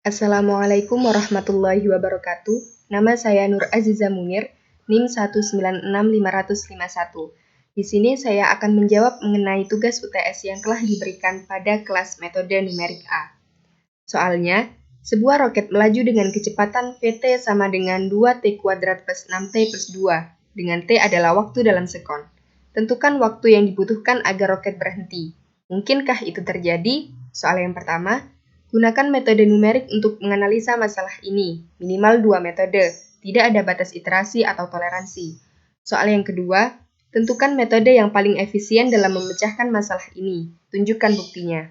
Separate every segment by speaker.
Speaker 1: Assalamualaikum warahmatullahi wabarakatuh. Nama saya Nur Aziza Munir, NIM 1965551. Di sini saya akan menjawab mengenai tugas UTS yang telah diberikan pada kelas metode numerik A. Soalnya, sebuah roket melaju dengan kecepatan VT sama dengan 2T kuadrat plus 6T plus 2, dengan T adalah waktu dalam sekon. Tentukan waktu yang dibutuhkan agar roket berhenti. Mungkinkah itu terjadi? Soal yang pertama, gunakan metode numerik untuk menganalisa masalah ini, minimal 2 metode, tidak ada batas iterasi atau toleransi. Soal yang kedua, tentukan metode yang paling efisien dalam memecahkan masalah ini, tunjukkan buktinya.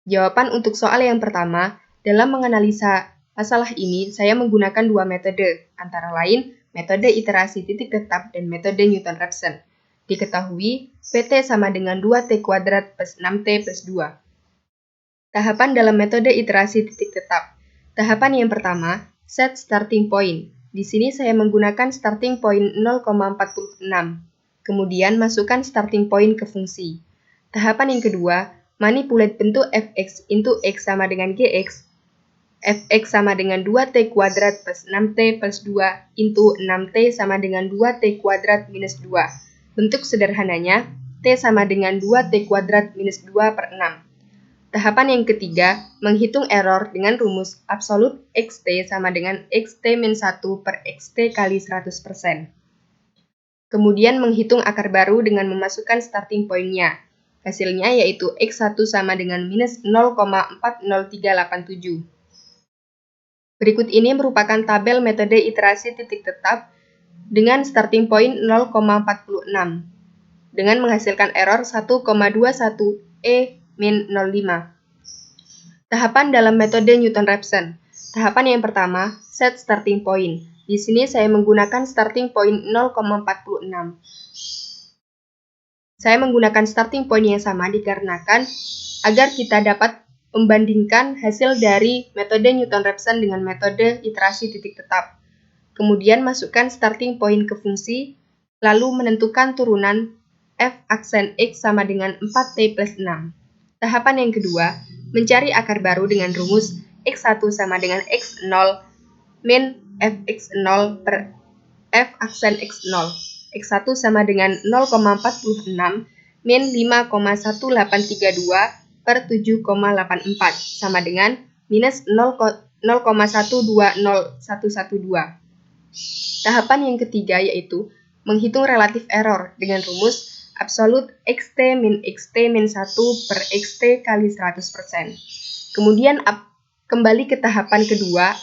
Speaker 1: Jawaban untuk soal yang pertama, dalam menganalisa masalah ini, saya menggunakan 2 metode, antara lain metode iterasi titik tetap dan metode Newton-Raphson. Diketahui, PT sama dengan 2T kuadrat plus 6T plus 2. Tahapan dalam metode iterasi titik tetap. Tahapan yang pertama, set starting point. Di sini saya menggunakan starting point 0,46. Kemudian masukkan starting point ke fungsi. Tahapan yang kedua, manipulate bentuk fx into x sama dengan gx. Fx sama dengan 2t kuadrat plus 6t plus 2 into 6t sama dengan 2t kuadrat minus 2. Bentuk sederhananya, t sama dengan 2t kuadrat minus 2 per 6. Tahapan yang ketiga, menghitung error dengan rumus absolut xt sama dengan xt-1 per xt kali 100%. Kemudian menghitung akar baru dengan memasukkan starting point-nya. Hasilnya yaitu x1 sama dengan minus 0,40387. Berikut ini merupakan tabel metode iterasi titik tetap dengan starting point 0,46 dengan menghasilkan error 1,21e-05. Tahapan dalam metode Newton-Raphson. Tahapan yang pertama, set starting point. Di sini saya menggunakan starting point 0,46. Saya menggunakan starting point yang sama dikarenakan agar kita dapat membandingkan hasil dari metode Newton-Raphson dengan metode iterasi titik tetap. Kemudian masukkan starting point ke fungsi, lalu menentukan turunan f aksen x sama dengan 4t plus 6. Tahapan yang kedua, mencari akar baru dengan rumus x1 sama dengan x0 min fx0 per f aksen x0. x1 sama dengan 0,46 min 5,1832 per 7,84 sama dengan minus 0,120112. Tahapan yang ketiga yaitu menghitung relatif error dengan rumus absolut xt min 1 per xt kali 100%. Kemudian kembali ke tahapan kedua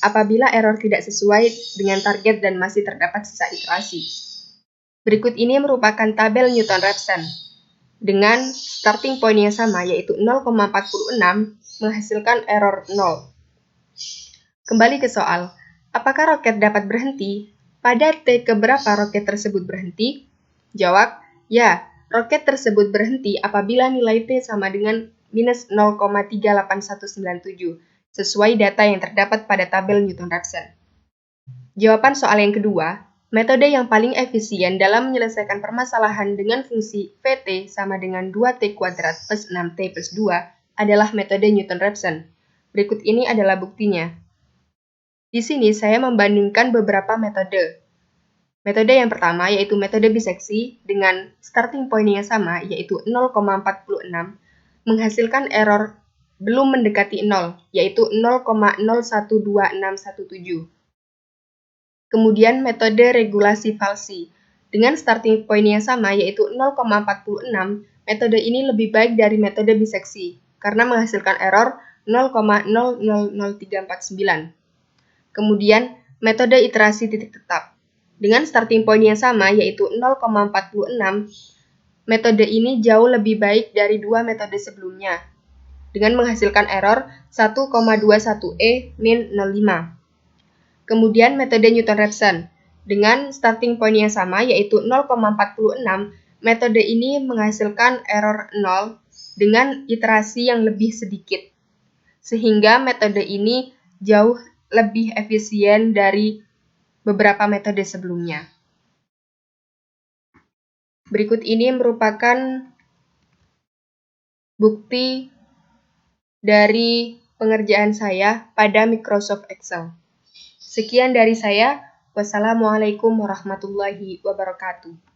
Speaker 1: apabila error tidak sesuai dengan target dan masih terdapat sisa iterasi. Berikut ini merupakan tabel Newton-Raphson dengan starting point yang sama yaitu 0,46 menghasilkan error 0. Kembali ke soal, apakah roket dapat berhenti? Pada T keberapa roket tersebut berhenti? Jawab, ya, roket tersebut berhenti apabila nilai T sama dengan minus 0,38197, sesuai data yang terdapat pada tabel Newton-Raphson. Jawaban soal yang kedua, metode yang paling efisien dalam menyelesaikan permasalahan dengan fungsi VT sama dengan 2T kuadrat plus 6T plus 2 adalah metode Newton-Raphson. Berikut ini adalah buktinya. Di sini saya membandingkan beberapa metode. Metode yang pertama yaitu metode biseksi dengan starting point yang sama yaitu 0,46 menghasilkan error belum mendekati 0 yaitu 0,012617. Kemudian metode regulasi falsi dengan starting point yang sama yaitu 0,46, metode ini lebih baik dari metode biseksi karena menghasilkan error 0,000349. Kemudian metode iterasi titik tetap dengan starting point yang sama yaitu 0,46, metode ini jauh lebih baik dari dua metode sebelumnya dengan menghasilkan error 1,21e min 05. Kemudian metode Newton-Raphson dengan starting point yang sama yaitu 0,46, metode ini menghasilkan error 0 dengan iterasi yang lebih sedikit. Sehingga metode ini jauh lebih efisien dari beberapa metode sebelumnya. Berikut ini merupakan bukti dari pengerjaan saya pada Microsoft Excel. Sekian dari saya. Wassalamualaikum warahmatullahi wabarakatuh.